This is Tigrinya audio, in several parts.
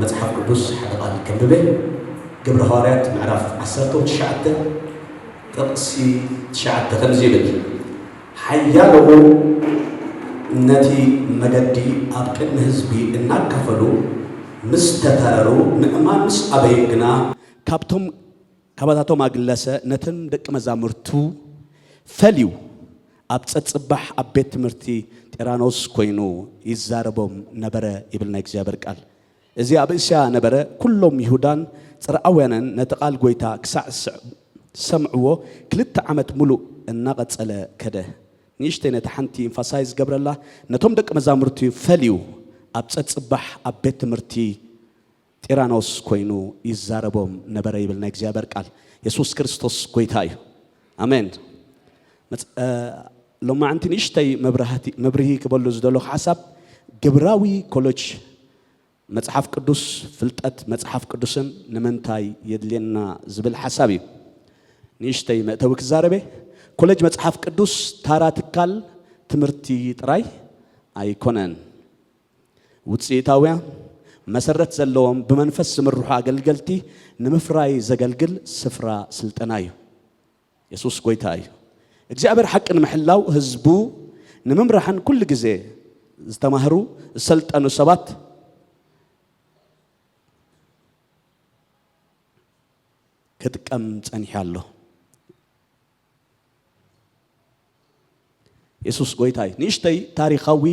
مصحف قدوس حدا قال كببه قبل هواريات معرف عسرته تشعته تقسي تشعته خمزيبل حياله نتي مجدي أبقن هزبي إنك كفلو مستتارو نأمان مس أبيقنا كابتم كابتاتو ماجلسة نتن دك مزامرتو فليو أبتصبح أبيت مرتي تيرانوس كوينو يزاربهم نبرة يبلنا إكزابر قال إذا أبيسيا نبرة كلهم يهودان ترى أولاً نتقال قويتا كسع سمعوه كلت عمت ملو النقد على كده نيشتين تحنتي فسايز قبل الله نتوم دك مزامرتي فليو أبتصبح أبيت مرتي تيرانوس كوينو يزاربهم نبرة يبلنا إكزابر قال يسوع كريستوس قويتاي آمين لما أنت نشتي مبرهي كبلو زدلو حسب جبراوي كولج مصحف قدوس فلتات مصحف قدوسن نمنتاي يدلنا زبل حسابي نشتي متوك زاربه كولج مصحف قدوس تاراتكال تمرتي طراي ايكونن وصيتاويا مسرت زلوم بمنفس مروح اغلغلتي نمفراي زغلغل سفرا سلطناي يسوع قويتاي እግዚአብሔር ሐቅን መሐላው ህዝቡ ንመምራህን ኩል ጊዜ ዝተማህሩ ሰልጠኑ ሰባት ከጥቀም ጸንያለሁ ኢየሱስ ጎይታይ ንሽተይ ታሪኻዊ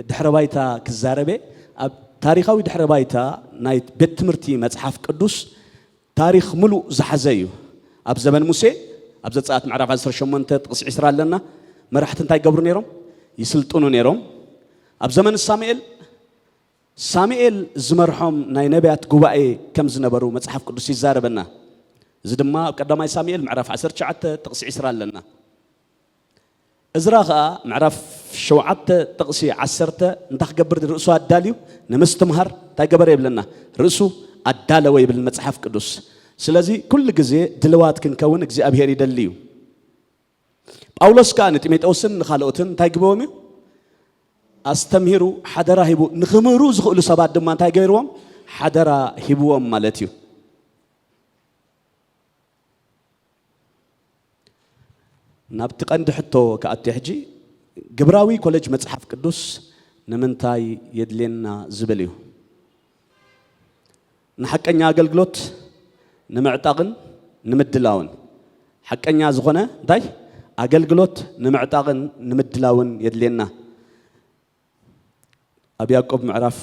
ድሕረባይታ ክዛረበ ኣብ ታሪኻዊ ድሕረባይታ ናይ ቤት ትምህርቲ መጽሐፍ ቅዱስ ታሪኽ ሙሉ ዝሓዘዩ ኣብ ዘመን ሙሴ أبزت ساعات معرفة عشر شمونت تقص عسرة لنا ما راح تنتهي قبر نيرهم يسلطونوا نيرهم أبزمن ساميل زمرهم ناي نبيات قوائي كم زنبرو متصحف قدسي زاربنا زد ما قدام أي ساميل معرفة عشر شعات تقص عسرة لنا إزراغا معرف شوعات تقصي عسرته نتاخ قبر رأسه الداليو نمستمهر تاي قبر يبلنا رأسه الدالوي بالمتصحف قدس سلازي كل جزء دلوات كنكون جزء أبيهري دليو. أولس كانت ميتوسن خالوتن تايجبومي أستمهرو حدرا هبو نخمروز خلو سباد دمان تايجبروم حدرا هبوم مالتيو. نبتقن دحتو كأتحجي جبراوي كولج متصحف قدوس نمنتاي يدلنا زبليو. نحكي نيا قلقلوت نمعتقن نمدلاون حقنيا زغونه داي اغلغلوت نمعتقن نمدلاون يدلينا ابي يعقوب معرف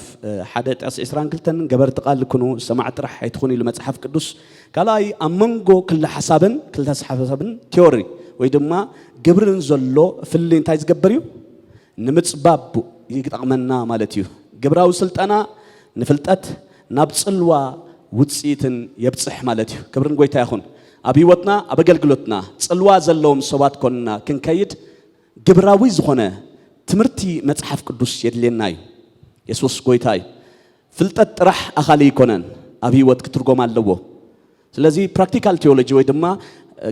حدث اسران كلتن جبرت قال لكنو سمعت رح يدخوني لمصحف قدوس قالاي امنغو كل حسابن كل حسابن تيوري ويدما جبرن زلو فلين تايز جبريو نمصباب يقطمنا مالتيو جبراو سلطنا نفلطت نابصلوا وتصيتن يبصح مالتي كبرن قويتا يخون أبي وطنا أبقلقلتنا صلوا زلهم صوات كنا كنكيد جبراوي زخونه تمرتي مصحف قدوس يدليناي يسوع قويتاي فلتت راح أخالي كونن أبي وط كترجم على ስለዚህ ፕራክቲካል ቴዎሎጂ ወይ ድማ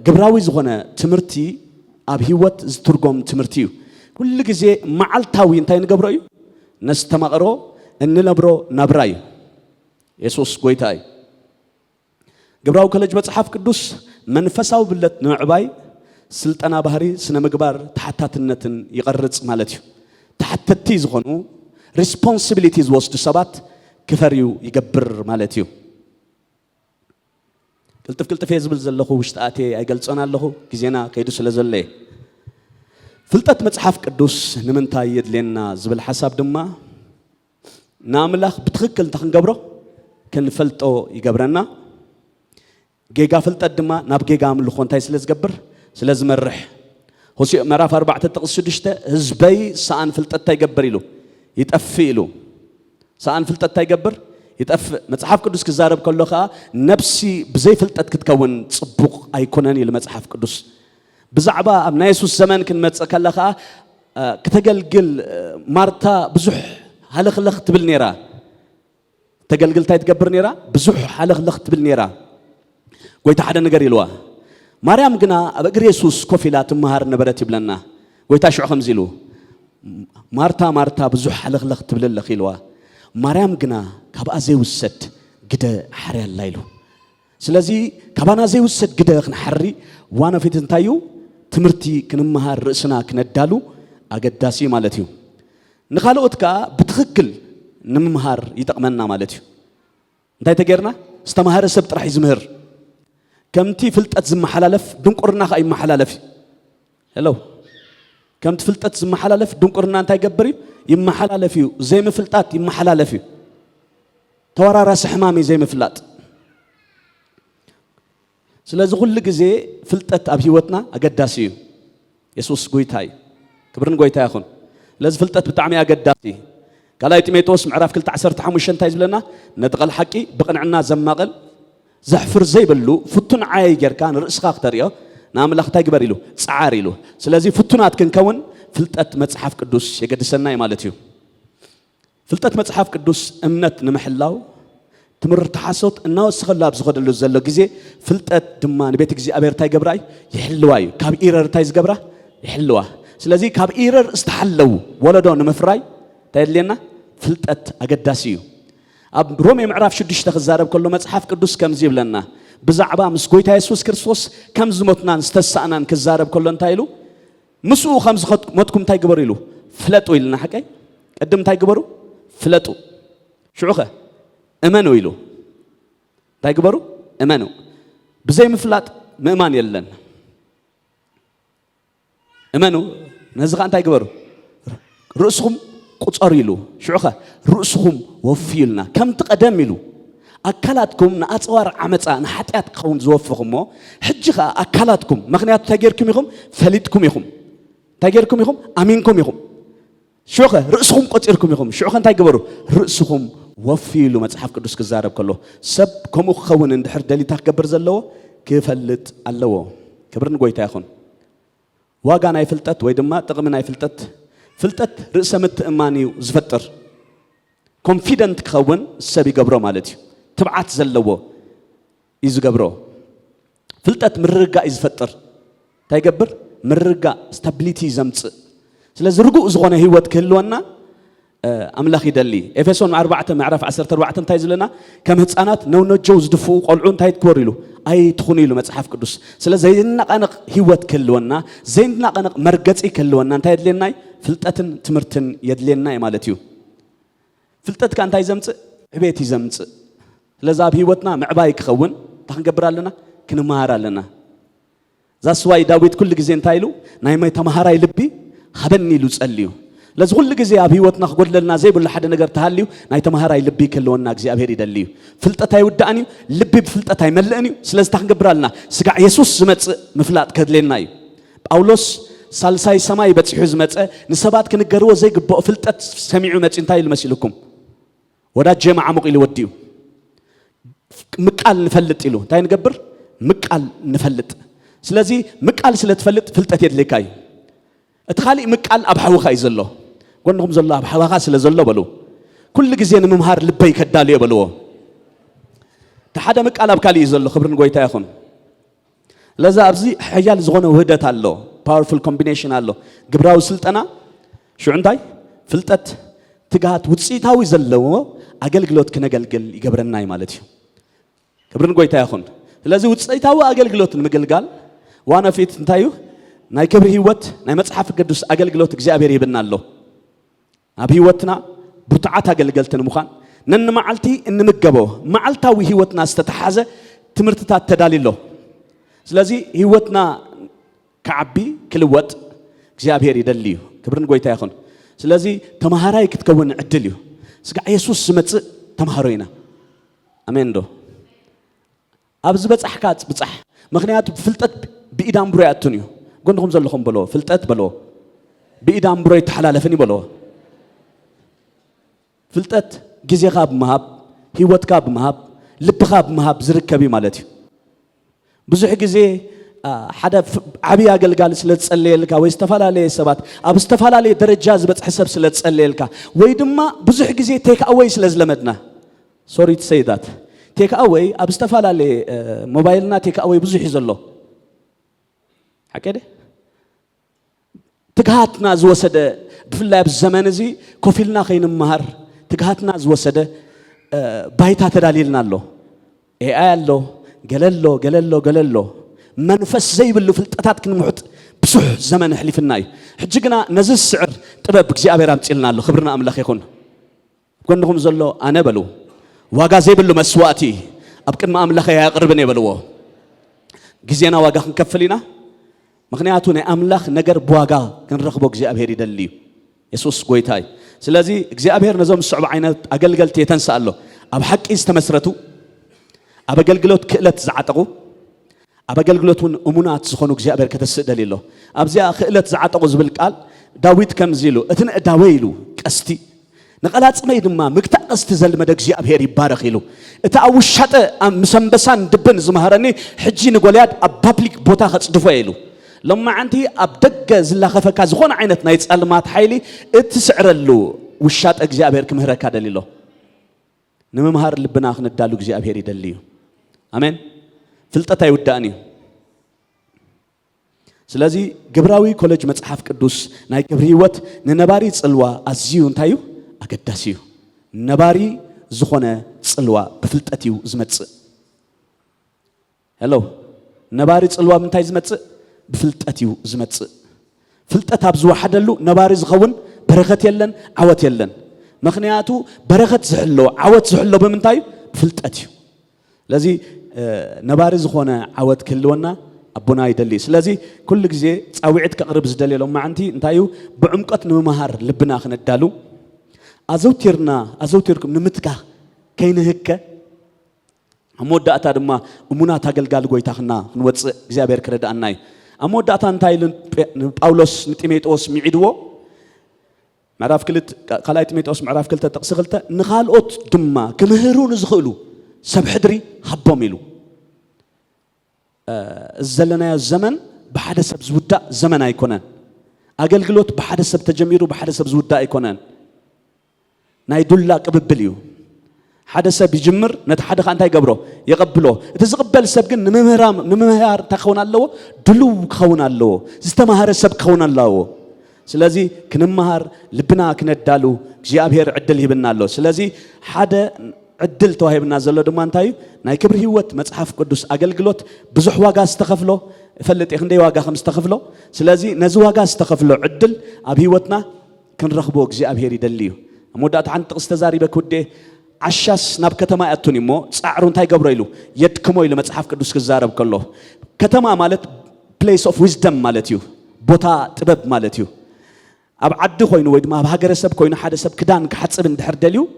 ግብራዊ ዝሆነ ትምርቲ ኣብ ህይወት ዝትርጎም ትምርቲ እዩ ኩሉ ግዜ መዓልታዊ እንታይ ንገብሮ እዩ ነስተማቕሮ እንነብሮ ናብራ እዩ ኢየሱስ ጎይታይ ግብራው ኮሌጅ መጽሐፍ ቅዱስ መንፈሳው ብለት ንዕባይ ስልጠና ባህሪ ስነ ምግባር ተሐታትነትን ይቀርጽ ማለት እዩ ተሐተቲ ዝሆኑ responsibilities ወስድ ሰባት ክፈሪው ይገብር ማለት እዩ ቅልጥፍ የዝብል ዘለኹ ውሽጣቴ አይገልጾን ኣለኹ ግዜና ከይዱ ስለዘለየ ፍልጠት መጽሐፍ ቅዱስ ንምንታይ የድለና ዝብል ሐሳብ ድማ ናምላኽ ብትክክል ተኽንገብሮ ክንፈልጦ ይገብረና ጌጋ ፍልጠት ድማ ናብ ጌጋ ምልኾ እንታይ ስለዝገብር ስለዝመርሕ ሆሴዕ ምዕራፍ 4 ጥቅስ 6 ህዝበይ ሰአን ፍልጠት ይገብር ኢሉ ይጠፍ ኢሉ ሰአን ፍልጠት ይገብር يتف مصحف قدوس كزارب كلها نفسي بزي فلتت كتكون صبوق أيكونني المصحف قدوس بزعبا أبناء يسوع الزمان كن متكلها كتجلجل مارتا بزح هلخ تبلنيرا تجلجل تايتجبر نيرا بزح هلخ تبلنيرا قويت حدا نجري لوا مريم جنا أبغى يسوع كفيلات مهار نبرة تبلنا قويت أشوف خمزيلو مارتا بزح هلخ تبلل خيلوا ማርያም ግና ካብኣ ዘይውሰድ ግደ ሓርያ ኣላ ኢሉ ስለዚ ካባና ዘይውሰድ ግደ ክንሓሪ ዋና ፊት እንታዩ ትምህርቲ ክንመሃር ርእስና ክነዳሉ ኣገዳሲ ማለት እዩ ንኻልኦት ከዓ ብትኽክል ንምምሃር ይጠቕመና ማለት እዩ እንታይ ተገርና ዝተማሃረ ሰብ ጥራሕ ይዝምህር ከምቲ ፍልጠት ዝመሓላለፍ ድንቁርና ከዓ ይመሓላለፍ ሄሎ ከምቲ ፍልጠት ዝመሓላለፍ ድንቁርና እንታይ ይገብር እዩ ይመሓላለፍ እዩ ዘይምፍልጣት ይመሓላለፍ እዩ ተወራራሲ ሕማም ዘይምፍላጥ ስለዚ ኩሉ ግዜ ፍልጠት ኣብ ህይወትና ኣገዳሲ እዩ ኢየሱስ ጎይታ እዩ ክብርን ጎይታ ይኹን ለዚ ፍልጠት ብጣዕሚ ኣገዳሲ ካልኣይ ጢሞቴዎስ ምዕራፍ 2:15 እንታይ ዝብለና ነቲ ቃል ሓቂ ብቕንዕና ዘማቕል ዘሕፍር ዘይብሉ ፍቱን ዓይ ጌርካ ንርእስኻ ክተርእዮ ንኣምላኽ እንታይ ግበር ኢሉ ፃዓር ኢሉ ስለዚ ፍቱናት ክንከውን ፍልጠት መጽሓፍ ቅዱስ የገድሰና ማለት እዩ ፍልጠት መጽሓፍ ቅዱስ እምነት ንምሕላው ትምህርቲ ሓሶት እናወስኸላ ብዝኸደሉ ዘሎ ግዜ ፍልጠት ድማ ንቤተ እግዚኣብሔር እንታይ ገብራ እዩ ይሕልዋ እዩ ካብ ኢረር እንታይ ዝገብራ ይሕልዋ ስለዚ ካብ ኢረር ዝተሓለው ወለዶ ንምፍራይ ታይድልየና ፍልጠት ኣገዳሲ እዩ ኣብ ሮሜ ምዕራፍ 6 ክዛረብ ከሎ መጽሓፍ ቅዱስ ከምዚ ይብለና ብዛዕባ ምስ ጎይታ ኢየሱስ ክርስቶስ ከም ዝሞትናን ዝተሳእናን ክዛረብ ከሎ እንታይ ኢሉ ምስኡ ከም ዝሞትኩም እንታይ ግበሩ ኢሉ ፍለጡ ኢልና ሓቀይ ቅድም እንታይ ግበሩ ፍለጡ ሽዑኸ እመኑ ኢሉ እንታይ ግበሩ እመኑ ብዘይ ምፍላጥ ምእማን የለን እመኑ ነዚ ከዓ እንታይ ግበሩ ርእስኩም ቁፀሩ ኢሉ ሽዑኸ ርእስኩም ወፍዩ ኢልና ከምቲ ቀደም ኢሉ ኣካላትኩም ንኣፅዋር ዓመፃ ንሓጢኣት ክኸውን ዝወፍኹም ሞ ሕጂ ከዓ ኣካላትኩም ምክንያቱ እንታይ ጌርኩም ኢኹም ፈሊጥኩም ኢኹም እንታይ ጌርኩም ኢኹም ኣሚንኩም ኢኹም ሽዑኸ ርእስኩም ቆፂርኩም ኢኹም ሽዑኸ እንታይ ግበሩ ርእስኩም ወፍዩ ኢሉ መጽሓፍ ቅዱስ ክዛረብ ከሎ ሰብ ከምኡ ክኸውን እንድሕር ደሊታ ክገብር ዘለዎ ክፈልጥ ኣለዎ ክብርን ጎይታ ይኹን ዋጋ ናይ ፍልጠት ወይ ድማ ጥቕሚ ናይ ፍልጠት ፍልጠት ርእሰ ምትእማን እዩ ዝፈጥር ኮንፊደንት ክኸውን ሰብ ይገብሮ ማለት እዩ ትብዓት ዘለዎ እዩ ዝገብሮ ፍልጠት ምርግጋእ እዩ ዝፈጥር እንታይ ይገብር ምርግጋእ ስታቢሊቲ ዘምፅእ ስለዚ ርጉእ ዝኾነ ህይወት ክህልወና ኣምላኽ ይደሊ ኤፌሶን 4 ምዕራፍ 14 እንታይ ዝብለና ከም ህፃናት ነውነጀው ዝድፍኡ ቆልዑ እንታይ ትክበሩ ኢሉ ኣይትኹኑ ኢሉ መጽሓፍ ቅዱስ ስለ ዘይናቐነቕ ህይወት ክህልወና ዘይናቐነቕ መርገፂ ክህልወና እንታይ የድልየና ፍልጠትን ትምህርትን የድልየና ማለት እዩ ፍልጠት ከዓ እንታይ ዘምፅእ ዕቤት እዩ ዘምፅእ ስለዚ ኣብ ህይወትና ምዕባይ ክኸውን እንታይ ክንገብር ኣለና ክንመሃር ኣለና ዛስዋይ ዳዊት ኩሉ ግዜ እንታይ ኢሉ ናይ ማይ ተማሃራይ ልቢ ሃበኒ ኢሉ ጸልዩ ለዚ ኩሉ ግዜ ኣብ ህይወትና ክጎድለልና ዘይብሉ ሓደ ነገር ተሃልዩ ናይ ተማሃራይ ልቢ ክህልወና እግዚኣብሔር ይደልዩ ፍልጠት ኣይውዳእን እዩ ልቢ ብፍልጠት ኣይመልእን እዩ ስለዚ እንታይ ክንገብር ኣለና ስጋዕ ኢየሱስ ዝመፅእ ምፍላጥ ከድልየና እዩ ጳውሎስ ሳልሳይ ሰማይ በፂሑ ዝመፀ ንሰባት ክንገርዎ ዘይግብኦ ፍልጠት ሰሚዑ መፂ እንታይ ኢሉ መሲልኩም ወዳጀ ማዓሙቕ ኢሉ ወዲዩ ምቃል ንፈልጥ ኢሉ እንታይ ንገብር ምቃል ንፈልጥ ስለዚ ምቃል ስለ ትፈልጥ ፍልጠት የድልየካ እዩ እቲ ካሊእ ምቃል ኣብ ሓዊኻ እዩ ዘሎ ጎንኩም ዘሎ ኣብ ሓዊኻ ስለ ዘሎ በሉ ኩሉ ግዜ ንምምሃር ልበይ ከዳልዮ በልዎ እቲ ሓደ ምቃል ኣብ ካሊእ እዩ ዘሎ ክብርን ጎይታ ይኹን ለዛ ኣብዚ ሓያል ዝኾነ ውህደት ኣሎ ፓወርፉል ኮምቢኔሽን ኣሎ ግብራዊ ስልጠና ሽዑ እንታይ ፍልጠት ትግሃት ውፅኢታዊ ዘለዎ ኣገልግሎት ክነገልግል ይገብረና እዩ ማለት እዩ ክብርን ጎይታ ይኹን ስለዚ ውፅኢታዊ ኣገልግሎት ንምግልጋል ዋና ፊት እንታይ እዩ ናይ ክብሪ ህይወት ናይ መጽሓፍ ቅዱስ ኣገልግሎት እግዚአብሔር ይብና ኣሎ ኣብ ህይወትና ብርቱዓት ኣገልገልቲ ንምዃን ነንመዓልቲ እንምገቦ መዓልታዊ ህይወትና ዝተተሓዘ ትምህርትታት ተዳልሎ ስለዚ ህይወትና ከዓቢ ክልወጥ እግዚአብሔር ይደሊ እዩ ክብርን ጎይታ ይኹን ስለዚ ተማሃራይ ክትከውን ዕድል እዩ ስጋዕ ኢየሱስ ዝመፅእ ተማሃሮ ኢና ኣሜን ዶ ኣብ ዝበፅሕካ ፅብፃሕ ምክንያቱ ፍልጠት ብኢድ ኣንብሮ ይኣቱን እዩ ጎንኩም ዘለኹም በሎ ፍልጠት በሎ ብኢድ ኣንብሮ ይተሓላለፍን ይበሎ ፍልጠት ግዜኻ ብምሃብ ህይወትካ ብምሃብ ልብኻ ብምሃብ ዝርከብ እዩ ማለት እዩ ብዙሕ ግዜ ሓደ ዓብይ ኣገልጋሊ ስለ ዝጸልየልካ ወይ ዝተፈላለዩ ሰባት ኣብ ዝተፈላለዩ ደረጃ ዝበፅሕ ሰብ ስለ ዝጸልየልካ ወይ ድማ ብዙሕ ግዜ ቴክ ኣዌይ ስለ ዝለመድና ሶሪ ቱ ሴይ ዳት ቴክ ኣዌይ ኣብ ዝተፈላለዩ ሞባይልና ቴክ ኣዌይ ብዙሕ እዩ ዘሎ ሓቀደ ትግሃትና ዝወሰደ ብፍላይ ኣብ ዘመን እዚ ኮፊልና ከይንመሃር ትግሃትና ዝወሰደ ባይታ ተዳሊልና ኣሎ ኤአይ ኣሎ ገለሎ መንፈስ ዘይብሉ ፍልጠታት ክንምሑጥ ብዙሕ ዘመን ሕሊፍና እዩ ሕጂ ግና ነዚ ስዕር ጥበብ እግዚአብሔር አምጪልና ኣሎ ክብርና አምላኽ ይኹን ጎንኩም ዘሎ ኣነ በሉ ዋጋ ዘይብሉ መስዋዕቲ ኣብ ቅድሚ አምላኽ ያቅርብን ይበልዎ ግዜና ዋጋ ክንከፍል ኢና ምክንያቱ ናይ አምላኽ ነገር በዋጋ ክንረኽቦ እግዚአብሔር ይደሊ ኢየሱስ ጎይታይ ስለዚ እግዚአብሔር ነዞም ዝስዕቡ ዓይነት አገልገልቲ የተንሳ ኣሎ ኣብ ሓቂ ዝተመስረቱ ኣብ አገልግሎት ክእለት ዝዓጠቁ ኣብ አገልግሎቱን እሙናት ዝኾኑ እግዚአብሔር ከተስእደል ኢሎ ኣብዚያ ክእለት ዝዓጠቁ ዝብል ቃል ዳዊት ከምዚ ኢሉ እቲ ንእዳወ ኢሉ ቀስቲ ንቐላጽመይ ድማ ምግታእ ቀስቲ ዘልመደ እግዚአብሔር ይባረኽ ኢሉ እቲ ኣብ ውሻጠ ምሰንበሳን ድብን ዝመሃረኒ ሕጂ ንጎልያድ ኣብ ፓብሊክ ቦታ ከጽድፎ ኢሉ لمعنتي أبدك زلا خفك زخون عينت نايت المات حيلي اتسعرلو وشات أجزابير كمهرك هذا لله نمهار اللي بناخن الدالو أجزابير يدليه آمين فلتتا يوداني سلازي جبراوي كولج متصحف قدوس ناي كبريوت ننباري صلوا أزيو نتايو أقداسيو نباري زخونه صلوا بفلتاتيو زمتص هلو نباري صلوا منتاي زمتص بفلتاتيو زمتص فلتات ابزو حدلو نباري زخون بركت يلن عوت يلن مخنياتو بركت زحلو عوت زحلو بمنتايو بفلتاتيو لذي نباري زخونه عوت كلونا أبونا يدلي سلازي كل جزء أوعد كقرب زدلي لهم معنتي انتايو بعمقت نمهار لبنا خن الدالو أزوتيركم نمتكا كين هكا أمود أتا دما أمونا تاجل قال قوي تاخنا نوتس جزابير كرد أناي أمود أتا انتايلن باولوس نتيميتوس ميعدو معرف كلت قلايت ميتوس معرف كلت تقصغلت نخال أوت دما كمهرون زخلو سبحدري حبوميلو الزلنا الزمن بحدث بزودا زمن أيقونان أقلقلوت بحدث بتجميرو بحدث بزودا أيقونان نايدولا قببليو حدث بجمر نتحدث عن تاي قبره يقبله تزقبل سبقن نمهار تخون الله دلو خون الله استمهار السبق خون الله سلازي كنمهار لبنا كندالو جيابير عدل يبنا الله سلازي حدا عدل توهيبنا زلو دمان تايو ناي كبر هيوت مصحف قدوس أقلقلوت بزح واقع استخفلو فلت إخندي واقع خمس استخفلو سلازي نزو واقع استخفلو عدل أب هيوتنا كن رخبوك جيابير يدليو مودات عن تقستزاري بكودي عشاس ناب كتما أتوني مو سعرون تاي قبريلو يدكمو إلى مصحف قدوس كزارب كله كتما مالت place of wisdom مالتيو بوتا تبب مالتيو أب عد خوينو ويد ما بهاجر سب كوينو حدا سب كدان كحتصب ندحر دليو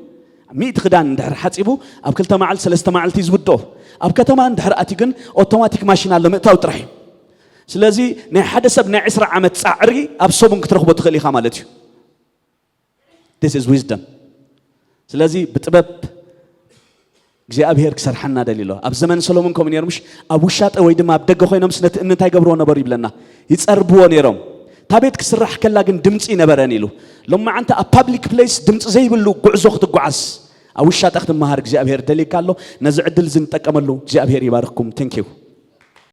ميت خدان ندحر حتصبو أب كل تماعل سلست ماعل تيزودو أب كتما ندحر أتيجن أوتوماتيك ماشين على مئة وترحي سلازي نه حدا سب نه عسر عمت سعري أب صوبن كترخبو تخلي خاملتيو this is wisdom سلازي بتبب እግዚአብሔር ክሰርሐና ደሊሎ ኣብ ዘመን ሰሎሞን ኮም ነርምሽ ኣብ ውሻጠ ወይ ድማ ኣብ ደገ ኮይኖም ስነት እንታይ ገብርዎ ነበር ይብለና ይጸርብዎ ነሮም ታቤት ክስራሕ ከላ ግን ድምጺ ነበረን ኢሉ ለማ አንተ ኣብ ፐብሊክ ፕሌስ ድምጺ ዘይብሉ ጉዕዞ ክትጓዓስ ኣብ ውሻጠ ክትመሃር እግዚአብሔር ደሊካሎ ነዚ ዕድል ዝንጠቀመሉ እግዚአብሔር ይባርክኩም ቴንክ ዩ